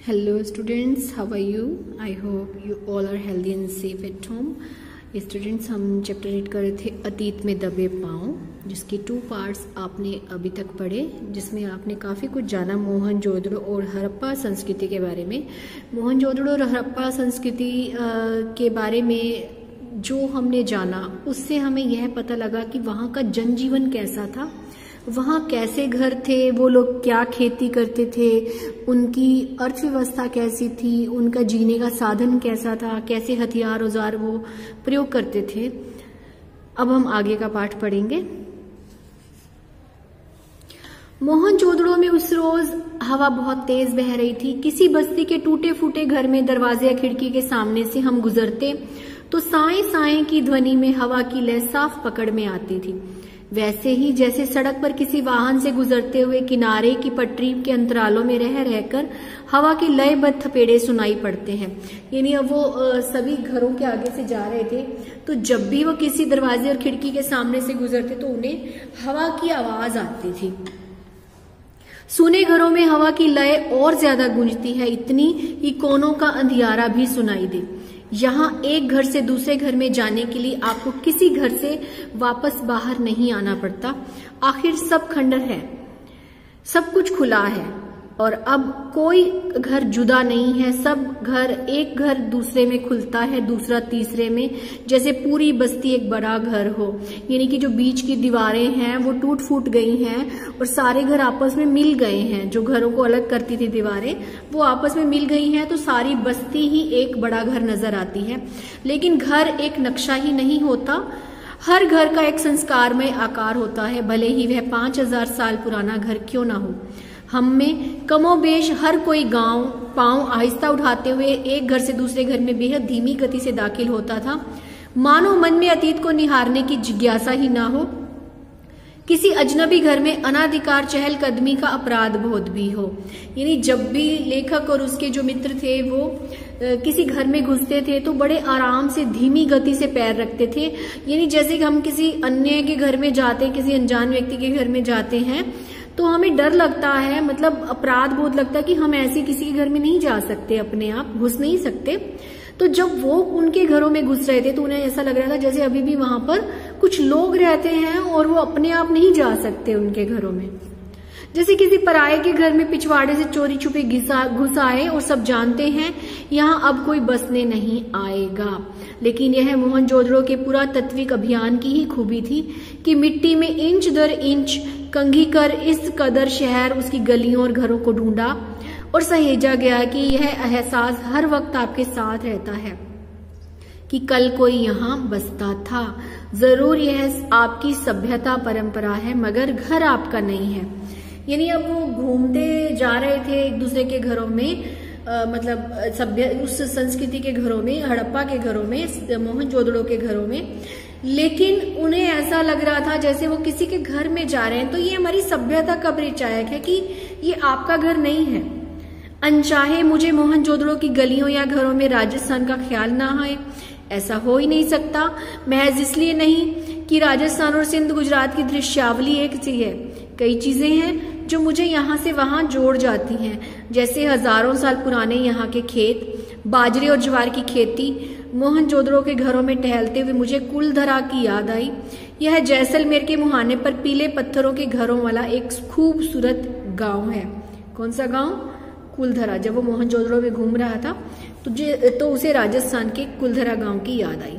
Hello students, how are you? I hope you all are healthy and safe at home. Students, हम chapter read कर रहे थे अतीत में दबे पांव, जिसके 2 पार्ट्स आपने अभी तक पढ़े, जिसमें आपने काफ़ी कुछ जाना मोहनजोदड़ो और हड़प्पा संस्कृति के बारे में। मोहनजोदड़ो और हड़प्पा संस्कृति के बारे में जो हमने जाना, उससे हमें यह पता लगा कि वहाँ का जनजीवन कैसा था, वहाँ कैसे घर थे, वो लोग क्या खेती करते थे, उनकी अर्थव्यवस्था कैसी थी, उनका जीने का साधन कैसा था, कैसे हथियार औजार वो प्रयोग करते थे। अब हम आगे का पाठ पढ़ेंगे। मोहनजोदड़ो में उस रोज हवा बहुत तेज बह रही थी। किसी बस्ती के टूटे फूटे घर में दरवाजे या खिड़की के सामने से हम गुजरते तो साए साए की ध्वनि में हवा की लय साफ पकड़ में आती थी। वैसे ही जैसे सड़क पर किसी वाहन से गुजरते हुए किनारे की पटरी के अंतरालों में रह रहकर हवा के लयबद्ध थपेड़े सुनाई पड़ते हैं। यानी अब वो सभी घरों के आगे से जा रहे थे, तो जब भी वो किसी दरवाजे और खिड़की के सामने से गुजरते तो उन्हें हवा की आवाज आती थी। सुने घरों में हवा की लय और ज्यादा गूंजती है, इतनी कि कोनों का अंधियारा भी सुनाई दे। यहाँ एक घर से दूसरे घर में जाने के लिए आपको किसी घर से वापस बाहर नहीं आना पड़ता। आखिर सब खंडर है, सब कुछ खुला है और अब कोई घर जुदा नहीं है। सब घर, एक घर दूसरे में खुलता है, दूसरा तीसरे में, जैसे पूरी बस्ती एक बड़ा घर हो। यानी कि जो बीच की दीवारें हैं वो टूट फूट गई हैं और सारे घर आपस में मिल गए हैं। जो घरों को अलग करती थी दीवारें, वो आपस में मिल गई हैं, तो सारी बस्ती ही एक बड़ा घर नजर आती है। लेकिन घर एक नक्शा ही नहीं होता, हर घर का एक संस्कारमय आकार होता है, भले ही वह 5000 साल पुराना घर क्यों ना हो। हम में कमोबेश हर कोई गांव पांव आहिस्ता उठाते हुए एक घर से दूसरे घर में बेहद धीमी गति से दाखिल होता था, मानो मन में अतीत को निहारने की जिज्ञासा ही ना हो। किसी अजनबी घर में अनाधिकार चहलकदमी का अपराध बोध भी हो। यानी जब भी लेखक और उसके जो मित्र थे वो किसी घर में घुसते थे तो बड़े आराम से धीमी गति से पैर रखते थे। यानी जैसे कि हम किसी अन्य के घर में जाते, किसी अनजान व्यक्ति के घर में जाते हैं तो हमें डर लगता है, मतलब अपराध बोध लगता है कि हम ऐसे किसी के घर में नहीं जा सकते, अपने आप घुस नहीं सकते। तो जब वो उनके घरों में घुस रहे थे तो उन्हें ऐसा लग रहा था जैसे अभी भी वहां पर कुछ लोग रहते हैं और वो अपने आप नहीं जा सकते उनके घरों में। जैसे किसी पराये के घर में पिछवाड़े से चोरी छुपे घुस आए और सब जानते हैं यहाँ अब कोई बसने नहीं आएगा। लेकिन यह मोहनजोदड़ो के पुरातत्विक अभियान की ही खूबी थी कि मिट्टी में इंच दर इंच कंघी कर इस कदर शहर, उसकी गलियों और घरों को ढूंढा और सहेजा गया कि यह एहसास हर वक्त आपके साथ रहता है कि कल कोई यहाँ बसता था। जरूर यह आपकी सभ्यता परंपरा है, मगर घर आपका नहीं है। यानी अब वो घूमते जा रहे थे एक दूसरे के घरों में, मतलब सभ्य उस संस्कृति के घरों में, हड़प्पा के घरों में, मोहनजोदड़ो के घरों में, लेकिन उन्हें ऐसा लग रहा था जैसे वो किसी के घर में जा रहे हैं। तो ये हमारी सभ्यता का परिचायक है कि ये आपका घर नहीं है। अनचाहे मुझे मोहनजोदड़ो की गलियों या घरों में राजस्थान का ख्याल ना आए, ऐसा हो ही नहीं सकता। महज इसलिए नहीं कि राजस्थान और सिंध गुजरात की दृश्यावली एक सी है, कई चीजें हैं जो मुझे यहाँ से वहां जोड़ जाती हैं। जैसे हजारों साल पुराने यहाँ के खेत, बाजरे और ज्वार की खेती। मोहनजोदड़ो के घरों में टहलते हुए मुझे कुलधरा की याद आई। यह जैसलमेर के मुहाने पर पीले पत्थरों के घरों वाला एक खूबसूरत गांव है। कौन सा गांव? कुलधरा। जब वो मोहनजोदड़ो में घूम रहा था तो उसे राजस्थान के कुलधरा गांव की याद आई।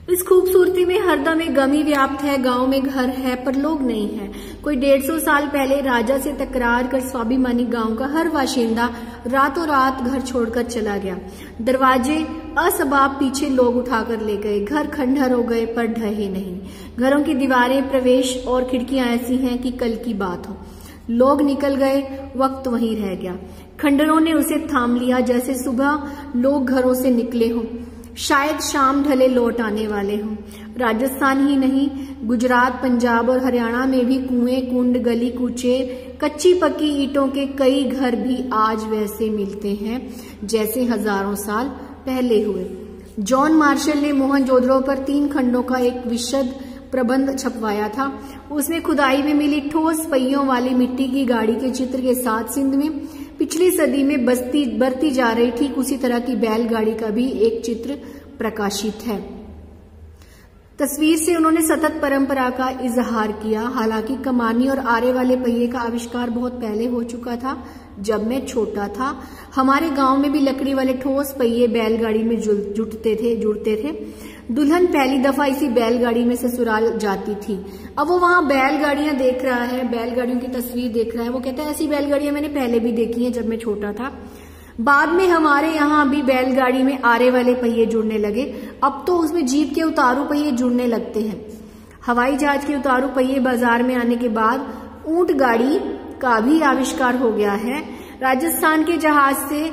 इस खूबसूरती में हरदम एक गमी व्याप्त है। गांव में घर है पर लोग नहीं है। कोई 150 साल पहले राजा से तकरार कर स्वाभिमानी गांव का हर बाशिंदा रातों रात घर छोड़कर चला गया। दरवाजे असबाब पीछे लोग उठाकर ले गए। घर खंडहर हो गए पर ढहे नहीं। घरों की दीवारें, प्रवेश और खिड़कियां ऐसी हैं कि कल की बात हो। लोग निकल गए, वक्त वहीं रह गया। खंडहरों ने उसे थाम लिया, जैसे सुबह लोग घरों से निकले हों, शायद शाम ढले लौट आने वाले हों। राजस्थान ही नहीं, गुजरात, पंजाब और हरियाणा में भी कुएं, कुंड, गली कूचे, कच्ची पक्की ईंटों के कई घर भी आज वैसे मिलते हैं जैसे हजारों साल पहले हुए। जॉन मार्शल ने मोहनजोदड़ो पर 3 खंडों का एक विशद प्रबंध छपवाया था। उसमें खुदाई में मिली ठोस पहियों वाली मिट्टी की गाड़ी के चित्र के साथ सिंध में पिछली सदी में बढ़ती जा रही ठीक उसी तरह की बैलगाड़ी का भी एक चित्र प्रकाशित है। तस्वीर से उन्होंने सतत परंपरा का इजहार किया। हालांकि कमानी और आरे वाले पहिए का आविष्कार बहुत पहले हो चुका था। जब मैं छोटा था हमारे गांव में भी लकड़ी वाले ठोस पहिए बैलगाड़ी में जुड़ते थे। दुल्हन पहली दफा इसी बैलगाड़ी में ससुराल जाती थी। अब वो वहां बैलगाड़ियां देख रहा है, बैलगाड़ियों की तस्वीर देख रहा है। वो कहता है ऐसी बैलगाड़ियां मैंने पहले भी देखी हैं जब मैं छोटा था। बाद में हमारे यहाँ भी बैलगाड़ी में आरे वाले पहिए जुड़ने लगे। अब तो उसमें जीप के उतारू पहिए जुड़ने लगते हैं। हवाई जहाज के उतारू पहिए बाजार में आने के बाद ऊंट गाड़ी का भी आविष्कार हो गया है। राजस्थान के जहाज से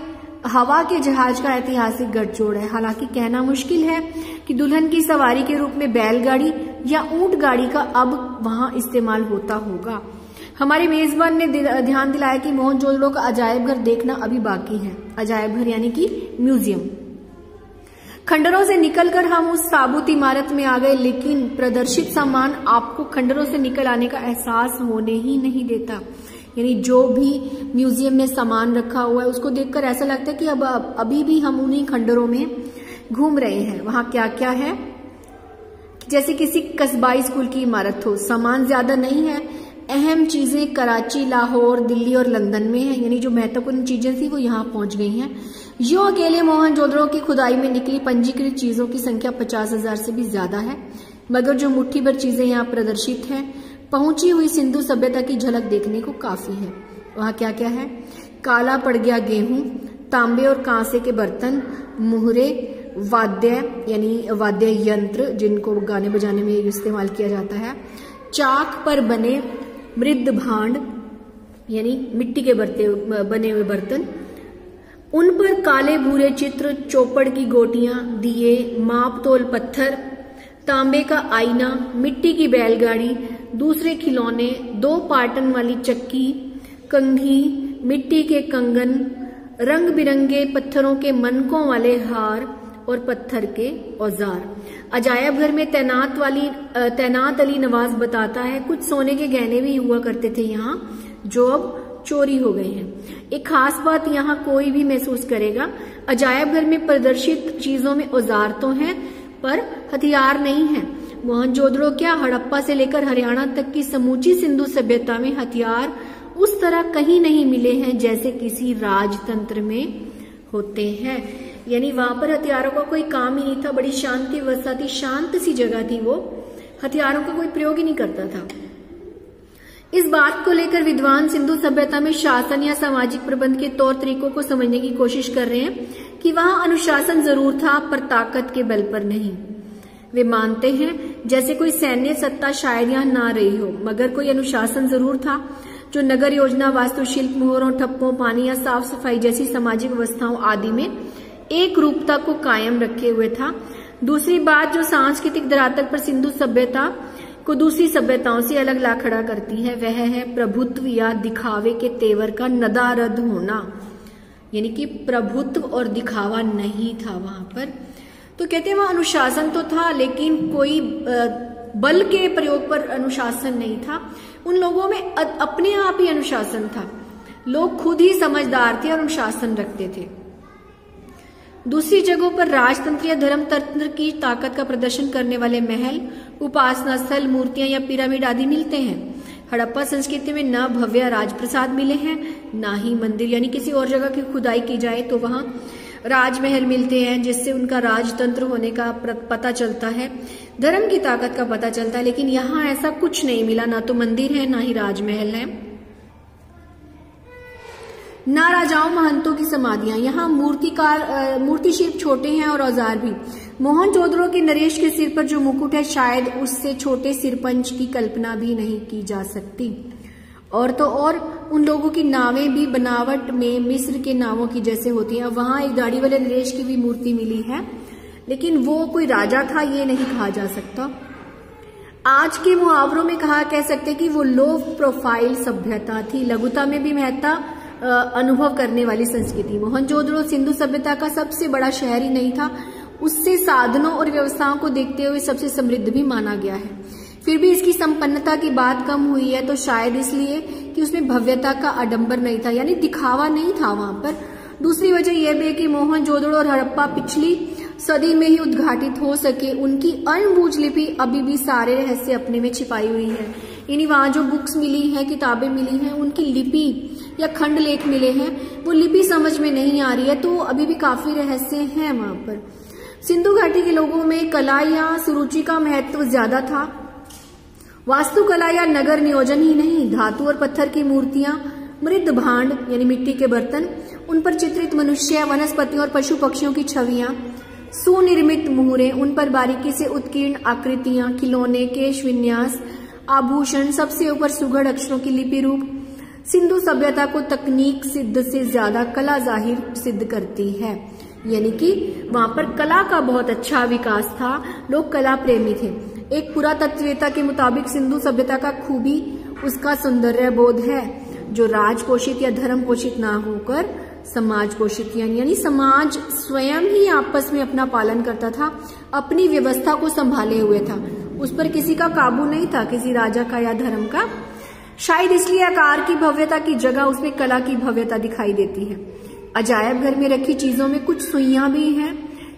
हवा के जहाज का ऐतिहासिक गठजोड़ है। हालांकि कहना मुश्किल है कि दुल्हन की सवारी के रूप में बैलगाड़ी या ऊंट गाड़ी का अब वहां इस्तेमाल होता होगा। हमारे मेजबान ने ध्यान दिलाया कि मोहनजोदड़ो का अजायब घर देखना अभी बाकी है। अजायब घर यानी कि म्यूजियम। खंडरों से निकलकर हम उस साबुत इमारत में आ गए, लेकिन प्रदर्शित सामान आपको खंडरों से निकल आने का एहसास होने ही नहीं देता। यानी जो भी म्यूजियम में सामान रखा हुआ है उसको देखकर ऐसा लगता है कि अब अभी भी हम उन्हीं खंडरों में घूम रहे हैं। वहां क्या क्या है, जैसे किसी कस्बाई स्कूल की इमारत हो। सामान ज्यादा नहीं है। अहम चीजें कराची, लाहौर, दिल्ली और लंदन में है। यानी जो महत्वपूर्ण चीजें थी वो यहाँ पहुंच गई हैं। यो अकेले मोहनजोदड़ो की खुदाई में निकली पंजीकृत चीजों की संख्या 50,000 से भी ज्यादा है। मगर जो मुट्ठी भर चीजें यहाँ प्रदर्शित हैं, पहुंची हुई सिंधु सभ्यता की झलक देखने को काफी है। वहां क्या क्या है, काला पड़ गया गेहूं, तांबे और कांसे के बर्तन, मुहरे, वाद्य यानी वाद्य यंत्र जिनको गाने बजाने में इस्तेमाल किया जाता है, चाक पर बने मृद भांड यानी मिट्टी के बने हुए बर्तन, उन पर काले भूरे चित्र, चौपड़ की गोटियां, दिए, माप तोल पत्थर, तांबे का आईना, मिट्टी की बैलगाड़ी, दूसरे खिलौने, 2 पाटन वाली चक्की, कंघी, मिट्टी के कंगन, रंग बिरंगे पत्थरों के मनकों वाले हार और पत्थर के औजार। अजायब घर में तैनात अली नवाज बताता है कुछ सोने के गहने भी हुआ करते थे यहाँ, जो अब चोरी हो गए हैं। एक खास बात यहाँ कोई भी महसूस करेगा, अजायब घर में प्रदर्शित चीजों में औजार तो हैं पर हथियार नहीं है। मोहनजोदड़ो क्या, हड़प्पा से लेकर हरियाणा तक की समूची सिंधु सभ्यता में हथियार उस तरह कहीं नहीं मिले हैं जैसे किसी राजतंत्र में होते हैं। यानी वहां पर हथियारों का कोई काम ही नहीं था। बड़ी शांति व्यवस्था थी, शांत सी जगह थी वो, हथियारों का कोई प्रयोग ही नहीं करता था। इस बात को लेकर विद्वान सिंधु सभ्यता में शासन या सामाजिक प्रबंध के तौर तरीकों को समझने की कोशिश कर रहे हैं कि वहां अनुशासन जरूर था पर ताकत के बल पर नहीं। वे मानते हैं जैसे कोई सैन्य सत्ता शायद यहाँ ना रही हो, मगर कोई अनुशासन जरूर था जो नगर योजना, वास्तुशिल्प, मोहरों, ठप्पों, पानी या साफ सफाई जैसी सामाजिक व्यवस्थाओं आदि में एक रूपता को कायम रखे हुए था। दूसरी बात जो सांस्कृतिक धरातल पर सिंधु सभ्यता को दूसरी सभ्यताओं से अलग ला खड़ा करती है वह है प्रभुत्व या दिखावे के तेवर का नदारद होना। यानी कि प्रभुत्व और दिखावा नहीं था वहां पर। तो कहते हैं वहां अनुशासन तो था लेकिन कोई बल के प्रयोग पर अनुशासन नहीं था। उन लोगों में अपने आप ही अनुशासन था। लोग खुद ही समझदार थे और अनुशासन रखते थे। दूसरी जगहों पर राजतंत्र या धर्मतंत्र की ताकत का प्रदर्शन करने वाले महल, उपासना स्थल, मूर्तियां या पिरामिड आदि मिलते हैं। हड़प्पा संस्कृति में न भव्य राजप्रसाद मिले हैं न ही मंदिर। यानी किसी और जगह की खुदाई की जाए तो वहां राजमहल मिलते हैं जिससे उनका राजतंत्र होने का पता चलता है, धर्म की ताकत का पता चलता है। लेकिन यहाँ ऐसा कुछ नहीं मिला, ना तो मंदिर है ना ही राजमहल है, ना राजाओं महंतों की समाधियां। यहाँ मूर्ति शिल्प छोटे हैं और औजार भी। मोहनजोदड़ो के नरेश के सिर पर जो मुकुट है शायद उससे छोटे सिरपंच की कल्पना भी नहीं की जा सकती। और तो और उन लोगों की नावें भी बनावट में मिस्र के नावों की जैसे होती हैं। वहां एक दाढ़ी वाले नरेश की भी मूर्ति मिली है, लेकिन वो कोई राजा था ये नहीं कहा जा सकता। आज के मुहावरों में कह सकते कि वो लो प्रोफाइल सभ्यता थी, लघुता में भी महत्ता अनुभव करने वाली संस्कृति। मोहनजोदड़ो सिंधु सभ्यता का सबसे बड़ा शहर ही नहीं था, उससे साधनों और व्यवस्थाओं को देखते हुए सबसे समृद्ध भी माना गया है। फिर भी इसकी संपन्नता की बात कम हुई है तो शायद इसलिए कि उसमें भव्यता का आडंबर नहीं था, यानी दिखावा नहीं था वहां पर। दूसरी वजह यह भी है कि मोहनजोदड़ो और हड़प्पा पिछली सदी में ही उद्घाटित हो सके। उनकी अनबूझ लिपि अभी भी सारे रहस्य अपने में छिपाई हुई है, यानी वहां जो बुक्स मिली हैं, किताबें मिली हैं, उनकी लिपि या खंड लेख मिले हैं, वो लिपि समझ में नहीं आ रही है, तो अभी भी काफी रहस्य हैं वहां पर। सिंधु घाटी के लोगों में कला या सुरुचि का महत्व ज्यादा था। वास्तुकला या नगर नियोजन ही नहीं, धातु और पत्थर की मूर्तियां, मृद भांड यानी मिट्टी के बर्तन, उन पर चित्रित मनुष्य, वनस्पतियों और पशु पक्षियों की छवियां, सुनिर्मित मुहरे, उन पर बारीकी से उत्कीर्ण आकृतियां, खिलौने, केश विन्यास, आभूषण, सबसे ऊपर सुघड़ अक्षरों की लिपि रूप सिंधु सभ्यता को तकनीक सिद्ध से ज्यादा कला जाहिर सिद्ध करती है। यानी कि वहां पर कला का बहुत अच्छा विकास था, लोग कला प्रेमी थे। एक पुरातत्ववेत्ता के मुताबिक सिंधु सभ्यता का खूबी उसका सौंदर्य बोध है, जो राज पोषित या धर्म पोषित ना होकर समाज पोषित, यानी समाज स्वयं ही आपस में अपना पालन करता था, अपनी व्यवस्था को संभाले हुए था, उस पर किसी का काबू नहीं था, किसी राजा का या धर्म का। शायद इसलिए आकार की भव्यता की जगह उसमें कला की भव्यता दिखाई देती है। अजायब घर में रखी चीजों में कुछ सुइयां भी हैं,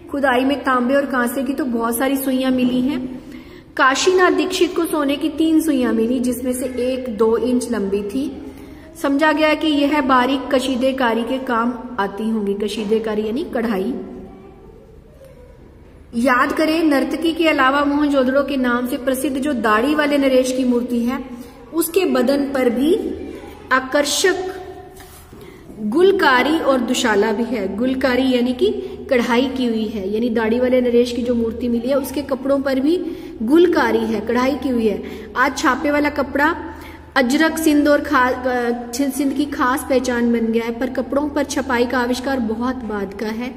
खुदाई में तांबे और कांसे की तो बहुत सारी सुइयां मिली हैं। काशीनाथ दीक्षित को सोने की 3 सुइयां मिली, जिसमें से एक 2 इंच लंबी थी। समझा गया कि यह बारीक कशीदेकारी के काम आती होंगी। कशीदेकारी यानी कढ़ाई। याद करें, नर्तकी के अलावा मोहनजोदड़ो के नाम से प्रसिद्ध जो दाढ़ी वाले नरेश की मूर्ति है, उसके बदन पर भी आकर्षक गुलकारी और दुशाला भी है। गुलकारी यानी कि कढ़ाई की हुई है, यानी दाढ़ी वाले नरेश की जो मूर्ति मिली है उसके कपड़ों पर भी गुलकारी है, कढ़ाई की हुई है। आज छापे वाला कपड़ा अजरक सिंध और सिंध की खास पहचान बन गया है, पर कपड़ों पर छपाई का आविष्कार बहुत बाद का है।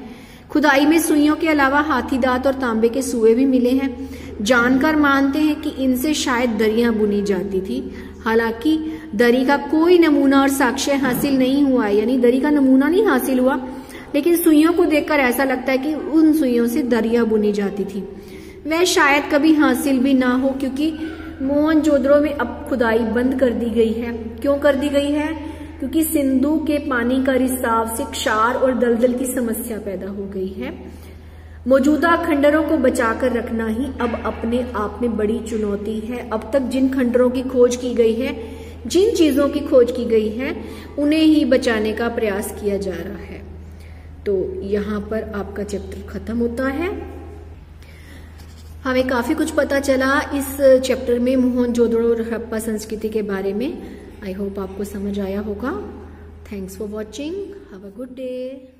खुदाई में सुइयों के अलावा हाथी दांत और तांबे के सुए भी मिले हैं। जानकार मानते हैं कि इनसे शायद दरियां बुनी जाती थी। हालांकि दरी का कोई नमूना और साक्ष्य हासिल नहीं हुआ, यानी दरी का नमूना नहीं हासिल हुआ, लेकिन सुइयों को देखकर ऐसा लगता है कि उन सुइयों से दरियां बुनी जाती थी। वह शायद कभी हासिल भी ना हो, क्योंकि मोहनजोदड़ो में अब खुदाई बंद कर दी गई है। क्यों कर दी गई है? क्योंकि सिंधु के पानी का रिसाव से क्षार और दलदल की समस्या पैदा हो गई है। मौजूदा खंडरों को बचाकर रखना ही अब अपने आप में बड़ी चुनौती है। अब तक जिन खंडरों की खोज की गई है, जिन चीजों की खोज की गई है, उन्हें ही बचाने का प्रयास किया जा रहा है। तो यहाँ पर आपका चैप्टर खत्म होता है। हमें काफी कुछ पता चला इस चैप्टर में मोहनजोदड़ो और हड़प्पा संस्कृति के बारे में। आई होप आपको समझ आया होगा। Thanks for watching. Have a good day.